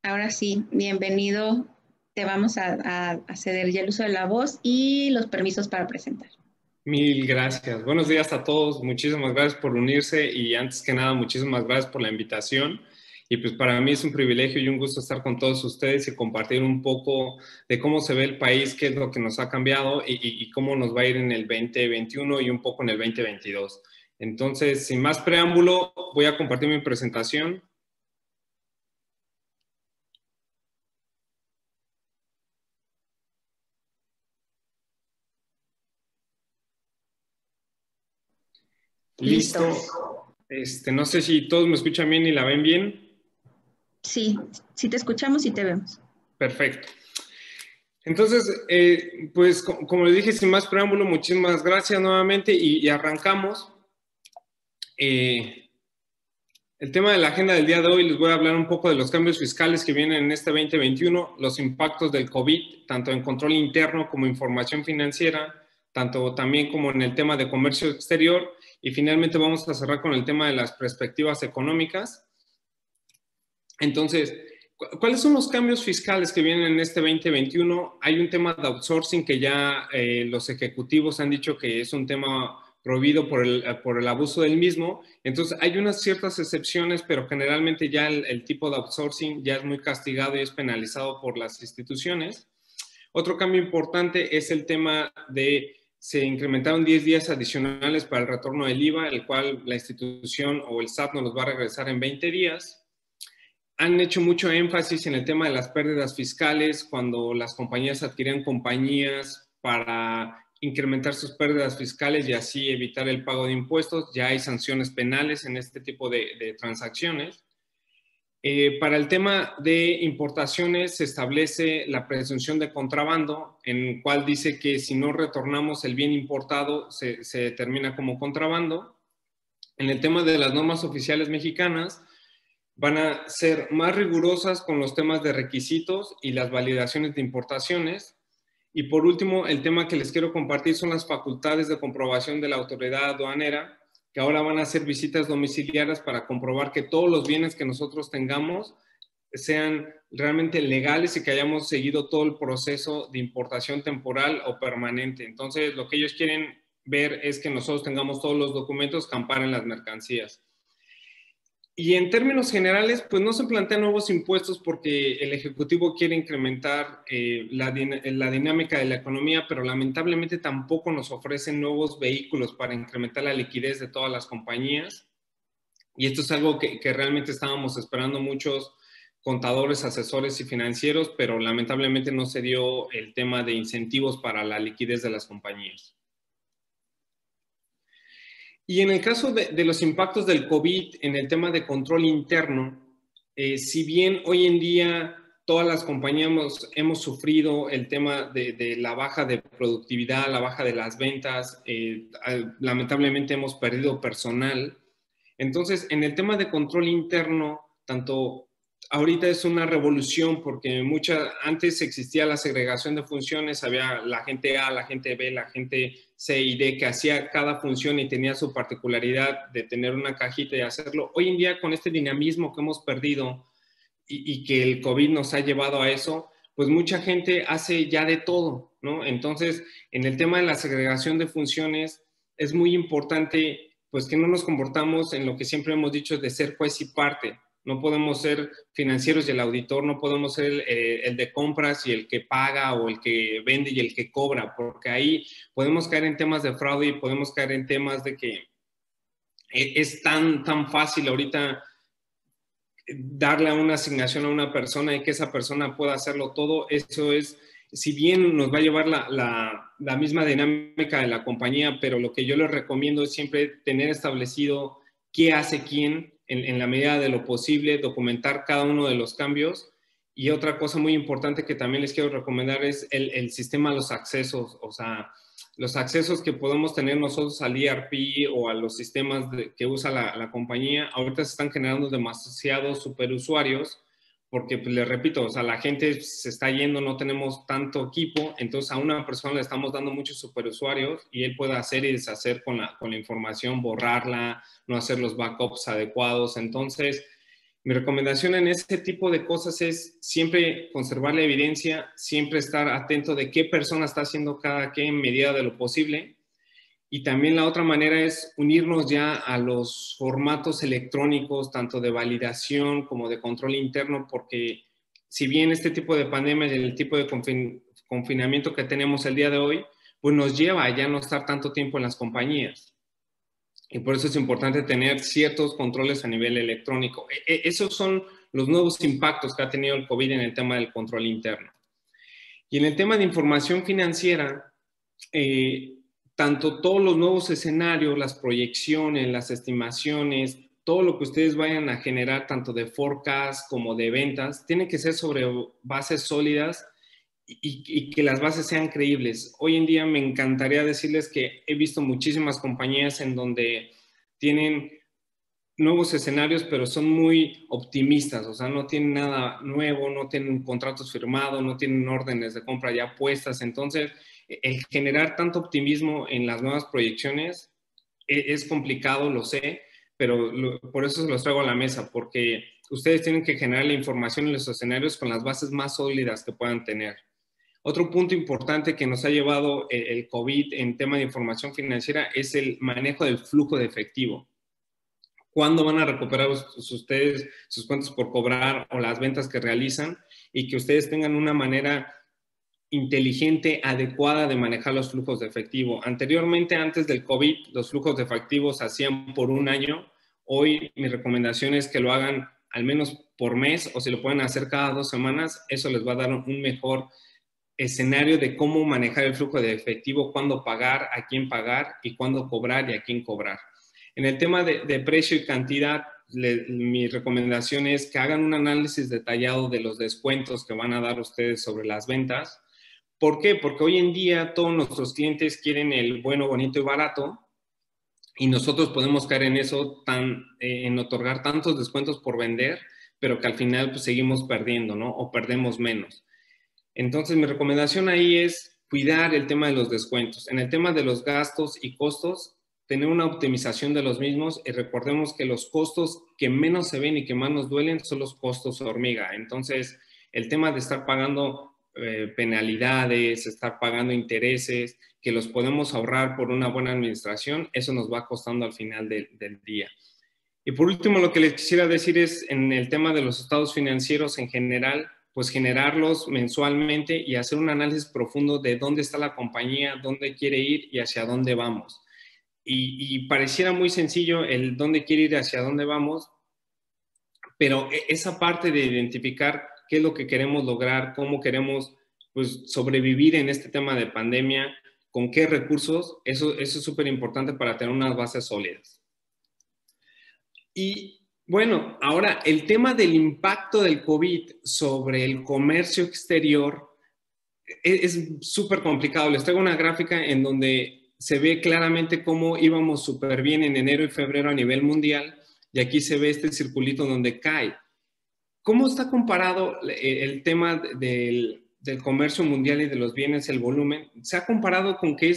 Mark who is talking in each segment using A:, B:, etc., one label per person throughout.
A: Ahora sí, bienvenido. Te vamos a ceder ya el uso de la voz y los permisos para presentar.
B: Mil gracias. Buenos días a todos. Muchísimas gracias por unirse y antes que nada, muchísimas gracias por la invitación. Y pues para mí es un privilegio y un gusto estar con todos ustedes y compartir un poco de cómo se ve el país, qué es lo que nos ha cambiado y cómo nos va a ir en el 2021 y un poco en el 2022. Entonces, sin más preámbulo, voy a compartir mi presentación. Listo. No sé si todos me escuchan bien y la ven bien.
A: Sí, sí te escuchamos y te vemos.
B: Perfecto. Entonces, pues como les dije, sin más preámbulo, muchísimas gracias nuevamente y arrancamos. El tema de la agenda del día de hoy, les voy a hablar un poco de los cambios fiscales que vienen en este 2021, los impactos del COVID, tanto en control interno como información financiera, tanto también como en el tema de comercio exterior, y finalmente vamos a cerrar con el tema de las perspectivas económicas. Entonces, ¿cuáles son los cambios fiscales que vienen en este 2021? Hay un tema de outsourcing que ya los ejecutivos han dicho que es un tema prohibido por el abuso del mismo. Entonces, hay unas ciertas excepciones, pero generalmente ya el tipo de outsourcing ya es muy castigado y es penalizado por las instituciones. Otro cambio importante es el tema de se incrementaron 10 días adicionales para el retorno del IVA, el cual la institución o el SAT nos los va a regresar en 20 días. Han hecho mucho énfasis en el tema de las pérdidas fiscales cuando las compañías adquieren compañías para incrementar sus pérdidas fiscales y así evitar el pago de impuestos. Ya hay sanciones penales en este tipo de transacciones. Para el tema de importaciones se establece la presunción de contrabando, en el cual dice que si no retornamos el bien importado se determina como contrabando. En el tema de las normas oficiales mexicanas, van a ser más rigurosas con los temas de requisitos y las validaciones de importaciones. Y por último, el tema que les quiero compartir son las facultades de comprobación de la autoridad aduanera, que ahora van a hacer visitas domiciliarias para comprobar que todos los bienes que nosotros tengamos sean realmente legales y que hayamos seguido todo el proceso de importación temporal o permanente. Entonces, lo que ellos quieren ver es que nosotros tengamos todos los documentos que amparen las mercancías. Y en términos generales, pues no se plantean nuevos impuestos porque el Ejecutivo quiere incrementar la dinámica de la economía, pero lamentablemente tampoco nos ofrecen nuevos vehículos para incrementar la liquidez de todas las compañías. Y esto es algo que realmente estábamos esperando muchos contadores, asesores y financieros, pero lamentablemente no se dio el tema de incentivos para la liquidez de las compañías. Y en el caso de los impactos del COVID en el tema de control interno, si bien hoy en día todas las compañías hemos sufrido el tema de la baja de productividad, la baja de las ventas, lamentablemente hemos perdido personal. Entonces, en el tema de control interno, tanto ahorita es una revolución porque antes existía la segregación de funciones, había la gente A, la gente B, la gente C y D que hacía cada función y tenía su particularidad de tener una cajita y hacerlo. Hoy en día con este dinamismo que hemos perdido y que el COVID nos ha llevado a eso, pues mucha gente hace ya de todo, ¿no? Entonces, en el tema de la segregación de funciones es muy importante pues que no nos comportamos en lo que siempre hemos dicho de ser juez y parte. No podemos ser financieros y el auditor, no podemos ser el de compras y el que paga o el que vende y el que cobra, porque ahí podemos caer en temas de fraude y podemos caer en temas de que es tan fácil ahorita darle una asignación a una persona y que esa persona pueda hacerlo todo. Eso es, si bien nos va a llevar la misma dinámica de la compañía, pero lo que yo les recomiendo es siempre tener establecido qué hace quién en la medida de lo posible, documentar cada uno de los cambios. Y otra cosa muy importante que también les quiero recomendar es el sistema de los accesos, o sea, los accesos que podemos tener nosotros al ERP o a los sistemas que usa la compañía. Ahorita se están generando demasiados superusuarios porque, pues, les repito, o sea, la gente se está yendo, no tenemos tanto equipo, entonces a una persona le estamos dando muchos superusuarios y él puede hacer y deshacer con la información, borrarla, no hacer los backups adecuados. Entonces, Mi recomendación en ese tipo de cosas es siempre conservar la evidencia, siempre estar atento de qué persona está haciendo cada qué en medida de lo posible. Y también la otra manera es unirnos ya a los formatos electrónicos, tanto de validación como de control interno, porque si bien este tipo de pandemias y el tipo de confinamiento que tenemos el día de hoy, pues nos lleva a ya no estar tanto tiempo en las compañías. Y por eso es importante tener ciertos controles a nivel electrónico. Esos son los nuevos impactos que ha tenido el COVID en el tema del control interno. Y en el tema de información financiera, tanto todos los nuevos escenarios, las proyecciones, las estimaciones, todo lo que ustedes vayan a generar, tanto de forecast como de ventas, tiene que ser sobre bases sólidas y que las bases sean creíbles. Hoy en día me encantaría decirles que he visto muchísimas compañías en donde tienen nuevos escenarios, pero son muy optimistas, o sea, no tienen nada nuevo, no tienen contratos firmados, no tienen órdenes de compra ya puestas. Entonces, el generar tanto optimismo en las nuevas proyecciones es complicado, lo sé, pero por eso se los traigo a la mesa, porque ustedes tienen que generar la información en los escenarios con las bases más sólidas que puedan tener. Otro punto importante que nos ha llevado el COVID en tema de información financiera es el manejo del flujo de efectivo. ¿Cuándo van a recuperar ustedes sus cuentas por cobrar o las ventas que realizan? Y que ustedes tengan una manera inteligente, adecuada de manejar los flujos de efectivo. Anteriormente, antes del COVID, los flujos de efectivo se hacían por un año. Hoy mi recomendación es que lo hagan al menos por mes, o si lo pueden hacer cada 2 semanas. Eso les va a dar un mejor escenario de cómo manejar el flujo de efectivo, cuándo pagar, a quién pagar y cuándo cobrar y a quién cobrar. En el tema de precio y cantidad, mi recomendación es que hagan un análisis detallado de los descuentos que van a dar ustedes sobre las ventas. ¿Por qué? Porque hoy en día todos nuestros clientes quieren el bueno, bonito y barato, y nosotros podemos caer en eso, en otorgar tantos descuentos por vender, pero que al final pues, seguimos perdiendo, ¿no? O perdemos menos. Entonces, mi recomendación ahí es cuidar el tema de los descuentos. En el tema de los gastos y costos, tener una optimización de los mismos, y recordemos que los costos que menos se ven y que más nos duelen son los costos hormiga. Entonces, el tema de estar pagando penalidades, estar pagando intereses, que los podemos ahorrar por una buena administración, eso nos va costando al final del día. Y por último, lo que les quisiera decir es en el tema de los estados financieros en general, pues generarlos mensualmente y hacer un análisis profundo de dónde está la compañía, dónde quiere ir y hacia dónde vamos. Y pareciera muy sencillo el dónde quiere ir, hacia dónde vamos, pero esa parte de identificar qué es lo que queremos lograr, cómo queremos pues, sobrevivir en este tema de pandemia, con qué recursos, eso es súper importante para tener unas bases sólidas. Y bueno, ahora el tema del impacto del COVID sobre el comercio exterior es súper complicado. Les traigo una gráfica en donde se ve claramente cómo íbamos súper bien en enero y febrero a nivel mundial, y aquí se ve este circulito donde cae. ¿Cómo está comparado el tema del comercio mundial y de los bienes, el volumen? Se ha comparado con que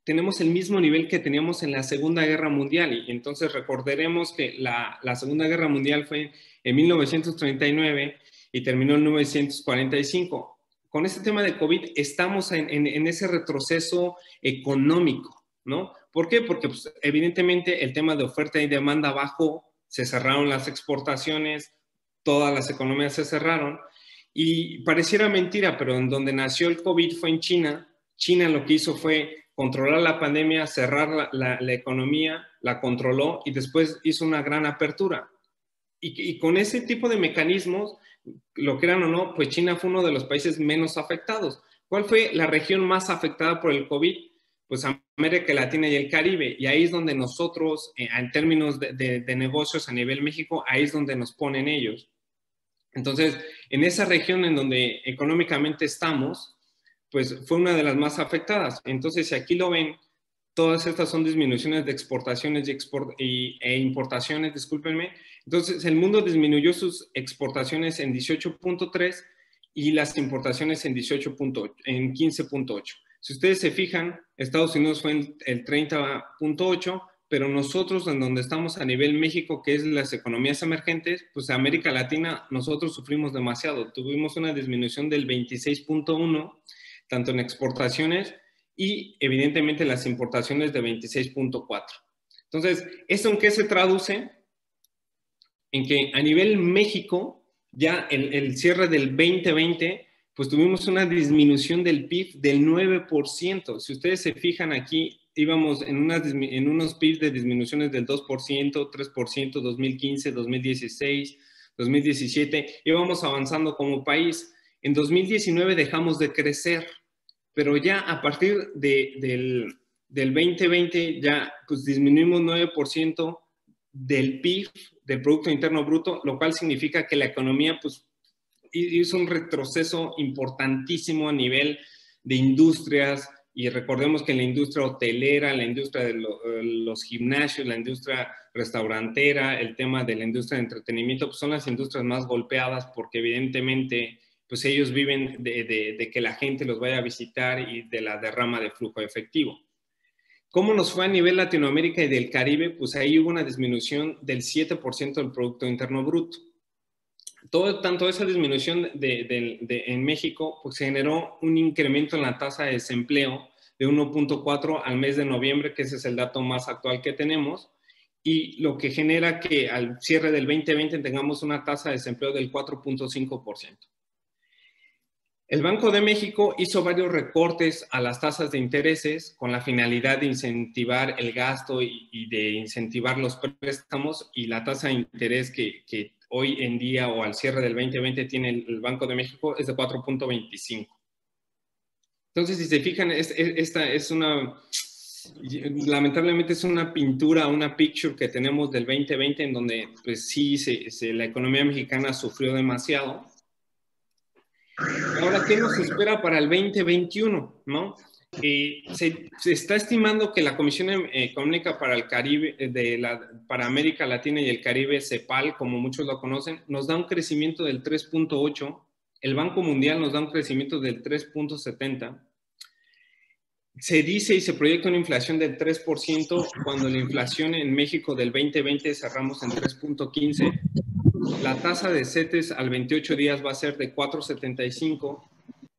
B: tenemos el mismo nivel que teníamos en la Segunda Guerra Mundial, y entonces recordaremos que la Segunda Guerra Mundial fue en 1939 y terminó en 1945. Con este tema de COVID estamos en ese retroceso económico, ¿no? ¿Por qué? Porque pues, evidentemente el tema de oferta y demanda bajó, se cerraron las exportaciones, todas las economías se cerraron, y pareciera mentira, pero en donde nació el COVID fue en China. China lo que hizo fue controlar la pandemia, cerrar la economía, la controló y después hizo una gran apertura. Y con ese tipo de mecanismos, lo crean o no, pues China fue uno de los países menos afectados. ¿Cuál fue la región más afectada por el COVID? Pues América Latina y el Caribe. Y ahí es donde nosotros, en términos de negocios a nivel México, ahí es donde nos ponen ellos. Entonces, en esa región en donde económicamente estamos, pues fue una de las más afectadas. Entonces, si aquí lo ven, todas estas son disminuciones de exportaciones e importaciones, discúlpenme. Entonces, el mundo disminuyó sus exportaciones en 18.3 y las importaciones en 15.8. Si ustedes se fijan, Estados Unidos fue en el 30.8, pero nosotros en donde estamos a nivel México, que es las economías emergentes, pues América Latina, nosotros sufrimos demasiado. Tuvimos una disminución del 26.1, tanto en exportaciones y evidentemente las importaciones de 26.4. Entonces, ¿esto en qué se traduce? En que a nivel México, ya el cierre del 2020, pues tuvimos una disminución del PIB del 9%. Si ustedes se fijan aquí, íbamos en unos PIB de disminuciones del 2%, 3%, 2015, 2016, 2017, íbamos avanzando como país. En 2019 dejamos de crecer, pero ya a partir del 2020 ya pues disminuimos 9% del PIB, del Producto Interno Bruto, lo cual significa que la economía pues hizo un retroceso importantísimo a nivel de industrias, y recordemos que la industria hotelera, la industria de los gimnasios, la industria restaurantera, el tema de la industria de entretenimiento, pues son las industrias más golpeadas porque evidentemente pues ellos viven de que la gente los vaya a visitar y de la derrama de flujo efectivo. ¿Cómo nos fue a nivel Latinoamérica y del Caribe? Pues ahí hubo una disminución del 7% del Producto Interno Bruto. Tanto esa disminución en México pues generó un incremento en la tasa de desempleo de 1.4 al mes de noviembre, que ese es el dato más actual que tenemos, y lo que genera que al cierre del 2020 tengamos una tasa de desempleo del 4.5%. El Banco de México hizo varios recortes a las tasas de intereses con la finalidad de incentivar el gasto y de incentivar los préstamos, y la tasa de interés que hoy en día o al cierre del 2020 tiene el Banco de México es de 4.25. Entonces, si se fijan, esta es lamentablemente es una pintura, una picture que tenemos del 2020 en donde pues sí, la economía mexicana sufrió demasiado. Ahora, ¿qué nos espera para el 2021? ¿No? Se está estimando que la Comisión Económica para el Caribe, para América Latina y el Caribe, CEPAL, como muchos lo conocen, nos da un crecimiento del 3.8, el Banco Mundial nos da un crecimiento del 3.70. Se dice y se proyecta una inflación del 3%, cuando la inflación en México del 2020 cerramos en 3.15. La tasa de CETES al 28 días va a ser de 4.75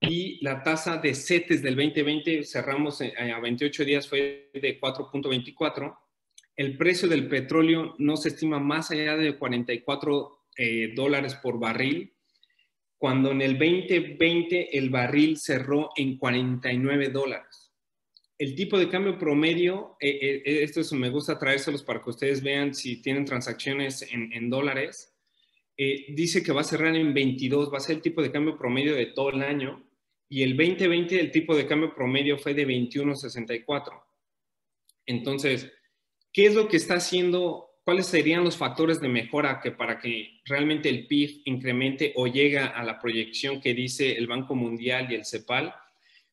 B: y la tasa de CETES del 2020 cerramos a 28 días fue de 4.24. El precio del petróleo no se estima más allá de 44 dólares por barril, cuando en el 2020 el barril cerró en 49 dólares. El tipo de cambio promedio, esto me gusta traérselos para que ustedes vean si tienen transacciones en dólares. Dice que va a cerrar en 22, va a ser el tipo de cambio promedio de todo el año, y el 2020 el tipo de cambio promedio fue de 21.64. Entonces, ¿qué es lo que está haciendo? ¿Cuáles serían los factores de mejora para que realmente el PIB incremente o llegue a la proyección que dice el Banco Mundial y el CEPAL?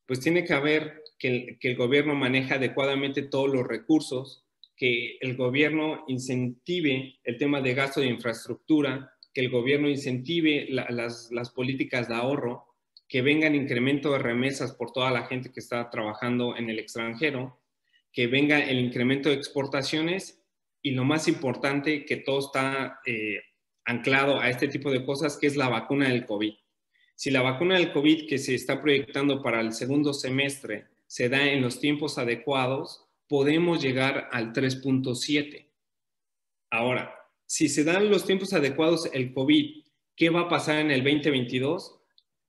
B: Pues tiene que haber que el gobierno maneje adecuadamente todos los recursos, que el gobierno incentive el tema de gasto de infraestructura, que el gobierno incentive las políticas de ahorro, que vengan incremento de remesas por toda la gente que está trabajando en el extranjero, que venga el incremento de exportaciones, y lo más importante, que todo está anclado a este tipo de cosas, que es la vacuna del COVID. Si la vacuna del COVID que se está proyectando para el segundo semestre se da en los tiempos adecuados, podemos llegar al 3.7. Ahora, si se dan los tiempos adecuados el COVID, ¿qué va a pasar en el 2022?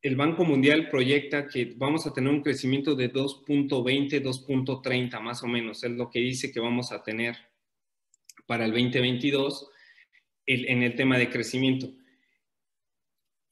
B: El Banco Mundial proyecta que vamos a tener un crecimiento de 2.20, 2.30 más o menos, es lo que dice que vamos a tener para el 2022 en el tema de crecimiento.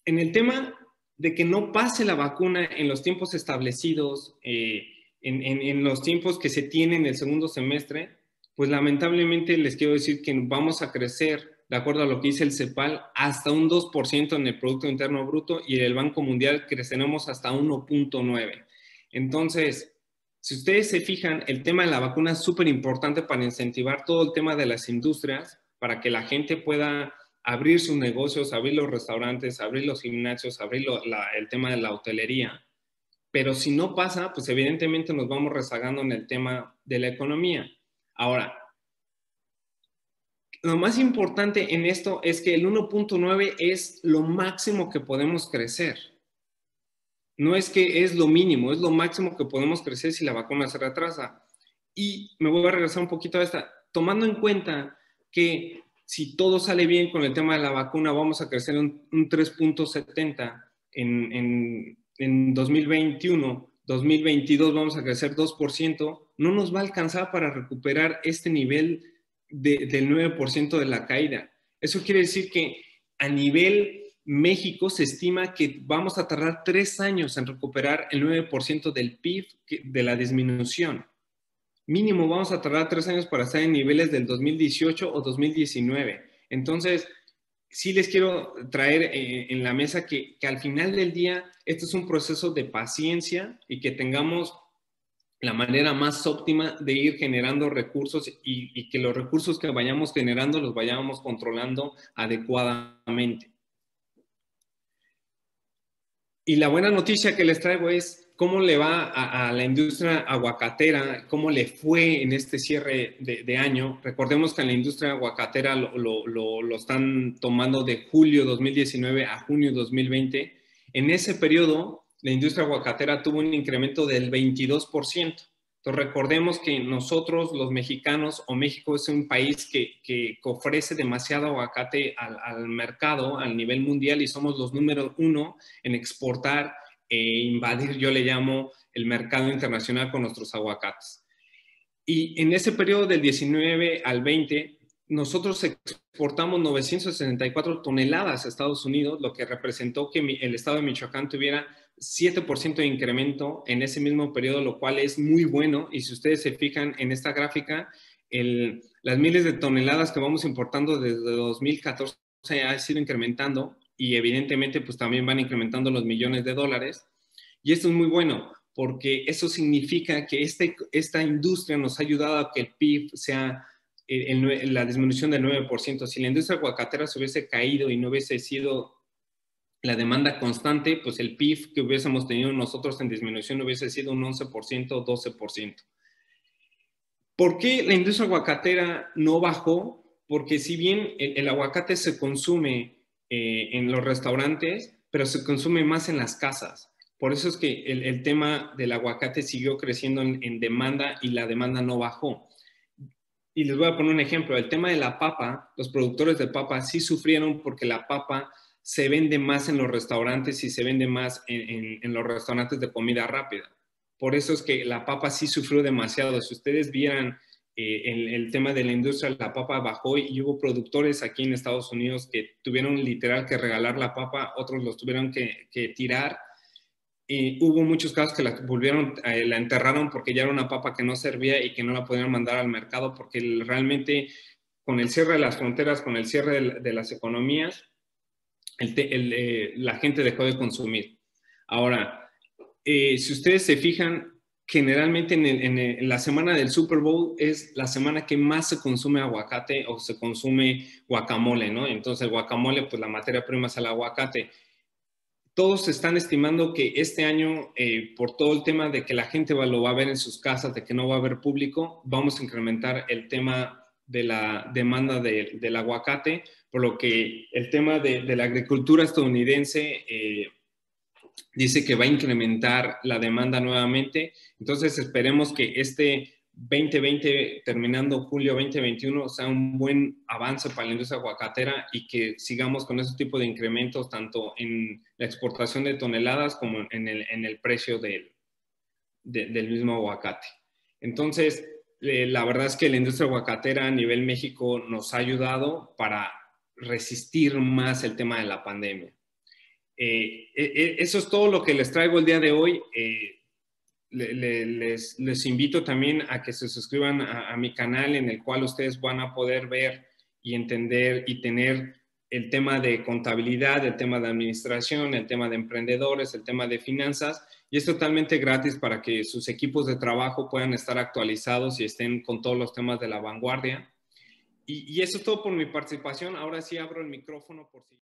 B: En el tema de que no pase la vacuna en los tiempos establecidos, en los tiempos que se tienen en el segundo semestre, pues lamentablemente les quiero decir que vamos a crecer, de acuerdo a lo que dice el CEPAL, hasta un 2% en el Producto Interno Bruto, y en el Banco Mundial creceremos hasta 1.9. Entonces, si ustedes se fijan, el tema de la vacuna es súper importante para incentivar todo el tema de las industrias, para que la gente pueda abrir sus negocios, abrir los restaurantes, abrir los gimnasios, abrir el tema de la hotelería. Pero si no pasa, pues evidentemente nos vamos rezagando en el tema de la economía. Ahora, lo más importante en esto es que el 1.9 es lo máximo que podemos crecer. No es que es lo mínimo, es lo máximo que podemos crecer si la vacuna se retrasa. Y me voy a regresar un poquito a esta, tomando en cuenta que si todo sale bien con el tema de la vacuna, vamos a crecer un 3.70 en 2021, 2022 vamos a crecer 2%, no nos va a alcanzar para recuperar este nivel del 9% de la caída. Eso quiere decir que a nivel México se estima que vamos a tardar 3 años en recuperar el 9% del PIB de la disminución. Mínimo vamos a tardar 3 años para estar en niveles del 2018 o 2019. Entonces, sí les quiero traer en la mesa que al final del día esto es un proceso de paciencia y que tengamos la manera más óptima de ir generando recursos y que los recursos que vayamos generando los vayamos controlando adecuadamente. Y la buena noticia que les traigo es cómo le va a la industria aguacatera, cómo le fue en este cierre de año. Recordemos que en la industria aguacatera lo están tomando de julio 2019 a junio 2020. En ese periodo, la industria aguacatera tuvo un incremento del 22%. Entonces, recordemos que nosotros, los mexicanos, o México es un país que ofrece demasiado aguacate al mercado, al nivel mundial, y somos los número 1 en exportar e invadir, yo le llamo, el mercado internacional con nuestros aguacates. Y en ese periodo del 19 al 20, nosotros exportamos 964 toneladas a Estados Unidos, lo que representó que el estado de Michoacán tuviera 7% de incremento en ese mismo periodo, lo cual es muy bueno. Y si ustedes se fijan en esta gráfica, las miles de toneladas que vamos importando desde 2014 ha sido incrementando y evidentemente pues también van incrementando los millones de dólares. Y esto es muy bueno porque eso significa que esta industria nos ha ayudado a que el PIB sea la disminución del 9%. Si la industria aguacatera se hubiese caído y no hubiese sido la demanda constante, pues el PIB que hubiésemos tenido nosotros en disminución hubiese sido un 11% o 12%. ¿Por qué la industria aguacatera no bajó? Porque si bien el aguacate se consume en los restaurantes, pero se consume más en las casas. Por eso es que el tema del aguacate siguió creciendo en demanda y la demanda no bajó. Y les voy a poner un ejemplo. El tema de la papa, los productores de papa sí sufrieron porque la papa se vende más en los restaurantes y se vende más en los restaurantes de comida rápida. Por eso es que la papa sí sufrió demasiado. Si ustedes vieran el tema de la industria, la papa bajó y hubo productores aquí en Estados Unidos que tuvieron literal que regalar la papa, otros los tuvieron que tirar. Hubo muchos casos que la volvieron, la enterraron porque ya era una papa que no servía y que no la podían mandar al mercado porque realmente con el cierre de las fronteras, con el cierre de las economías, la gente dejó de consumir. Ahora, si ustedes se fijan, generalmente en la semana del Super Bowl es la semana que más se consume aguacate o se consume guacamole, ¿no? Entonces, el guacamole, pues la materia prima es el aguacate. Todos están estimando que este año, por todo el tema de que la gente lo va a ver en sus casas, de que no va a haber público, vamos a incrementar el tema de la demanda del aguacate, por lo que el tema de la agricultura estadounidense dice que va a incrementar la demanda nuevamente. Entonces esperemos que este 2020, terminando julio 2021, sea un buen avance para la industria aguacatera y que sigamos con ese tipo de incrementos tanto en la exportación de toneladas como en el precio del mismo aguacate. Entonces, la verdad es que la industria aguacatera a nivel México nos ha ayudado para resistir más el tema de la pandemia. Eso es todo lo que les traigo el día de hoy. Les invito también a que se suscriban a mi canal en el cual ustedes van a poder ver y entender y tener el tema de contabilidad, el tema de administración, el tema de emprendedores, el tema de finanzas, y es totalmente gratis para que sus equipos de trabajo puedan estar actualizados y estén con todos los temas de la vanguardia. Y eso es todo por mi participación. Ahora sí abro el micrófono por si...